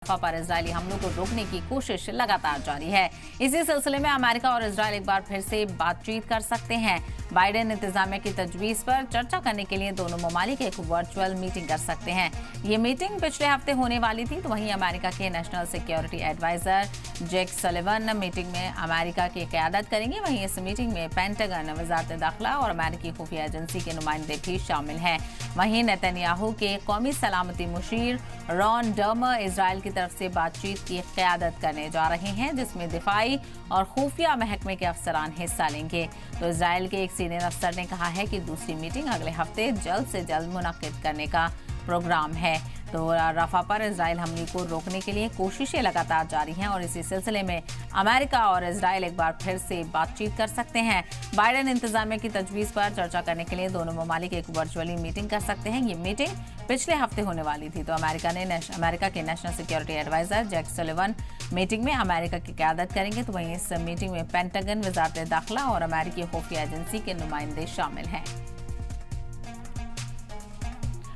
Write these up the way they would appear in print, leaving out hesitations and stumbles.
पर इजरायली हमलों को रोकने की कोशिश लगातार जारी है। इसी सिलसिले में अमेरिका और इजरायल एक बार फिर से बातचीत कर सकते हैं। बाइडेन इंतजामिया की तजवीज़ पर चर्चा करने के लिए दोनों ममालिक एक वर्चुअल मीटिंग कर सकते हैं। ये मीटिंग पिछले हफ्ते होने वाली थी, तो वहीं अमेरिका के national security adviser Jack Sullivan meeting में अमेरिका की क़यादत करेंगे। वहीं इस मीटिंग में पेंटागन, वज़ारत दाखिला और अमेरिकी खुफिया एजेंसी के नुमाइंदे भी शामिल हैं। वहीं नेतन्याहू के कौमी सलामती मुशीर रॉन डर्मर इजरायल की तरफ से बातचीत की क़यादत करने जा रहे हैं, जिसमें दिफाई और खुफिया महकमे के अफसरान हिस्सा लेंगे। तो इजरायल के एक सीनियर अफसर ने कहा है कि दूसरी मीटिंग अगले हफ्ते जल्द से जल्द मुनक्किद करने का प्रोग्राम है। तो रफा पर इजरायल हमले को रोकने के लिए कोशिशें लगातार जारी हैं और इसी सिलसिले में अमेरिका और इजरायल एक बार फिर से बातचीत कर सकते हैं। बाइडेन इंतजामिया की तजवीज़ पर चर्चा करने के लिए दोनों ममालिक एक वर्चुअली मीटिंग कर सकते हैं। ये मीटिंग पिछले हफ्ते होने वाली थी, तो अमेरिका के national security adviser Jack Sullivan meeting में अमेरिका की क़यादत करेंगे। तो वहीं इस मीटिंग में पेंटागन, वज़ारत दाखिला और अमेरिकी खुफिया एजेंसी के नुमाइंदे शामिल हैं।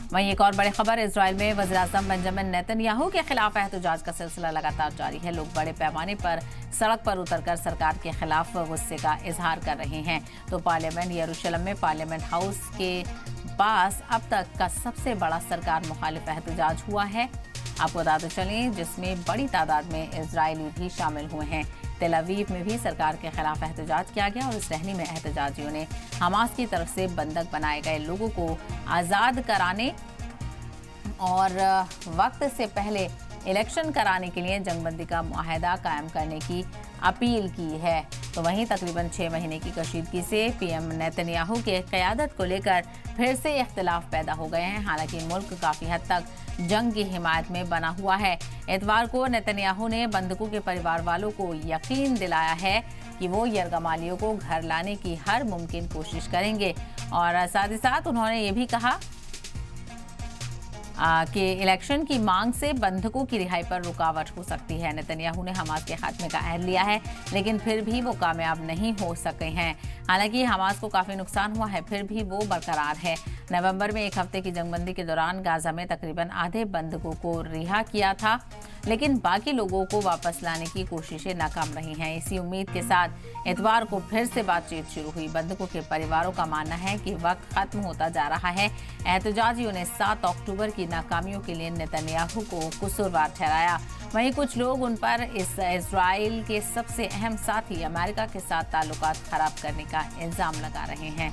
वहीं एक और बड़ी खबर, इजरायल में वज़ीर-ए-आज़म बेंजामिन नेतन्याहू के खिलाफ एहतजाज का सिलसिला लगातार जारी है। लोग बड़े पैमाने पर सड़क पर उतरकर सरकार के खिलाफ गुस्से का इजहार कर रहे हैं। तो पार्लियामेंट यरूशलेम में पार्लियामेंट हाउस के पास अब तक का सबसे बड़ा सरकार मुखालिफ एहतजाज हुआ है। आपको बताते चलें, जिसमें बड़ी तादाद में इजरायली भी शामिल हुए हैं। तेल अवीव में भी सरकार के खिलाफ एहतजाज किया गया और इस रैली में एहतजाजियों ने हमास की तरफ से बंधक बनाए गए लोगों को आज़ाद कराने और वक्त से पहले इलेक्शन कराने के लिए जंगबंदी का मुआहदा कायम करने की अपील की है। तो वहीं तकरीबन 6 महीने की कशीदगी से पीएम नेतन्याहू के क़यादत को लेकर फिर से इख्तिलाफ पैदा हो गए हैं। हालांकि मुल्क काफ़ी हद तक जंग की हिमायत में बना हुआ है। इतवार को नेतन्याहू ने बंधकों के परिवार वालों को यकीन दिलाया है कि वो यरगमालियों को घर लाने की हर मुमकिन कोशिश करेंगे और साथ ही साथ उन्होंने ये भी कहा कि इलेक्शन की मांग से बंधकों की रिहाई पर रुकावट हो सकती है। नेतन्याहू ने हमास के खात्मे का अहद लिया है, लेकिन फिर भी वो कामयाब नहीं हो सके हैं। हालांकि हमास को काफ़ी नुकसान हुआ है, फिर भी वो बरकरार है। नवंबर में एक हफ्ते की जंगबंदी के दौरान गाजा में तकरीबन आधे बंधकों को रिहा किया था, लेकिन बाकी लोगों को वापस लाने की कोशिशें नाकाम रही हैं। इसी उम्मीद के साथ इतवार को फिर से बातचीत शुरू हुई। बंधकों के परिवारों का मानना है कि वक्त खत्म होता जा रहा है। एहतजाजियों ने 7 अक्टूबर की नाकामियों के लिए नेतन्याहू को कसूरवार ठहराया। वहीं कुछ लोग उन पर इजराइल के सबसे अहम साथी अमेरिका के साथ ताल्लुकात खराब करने का इल्ज़ाम लगा रहे हैं।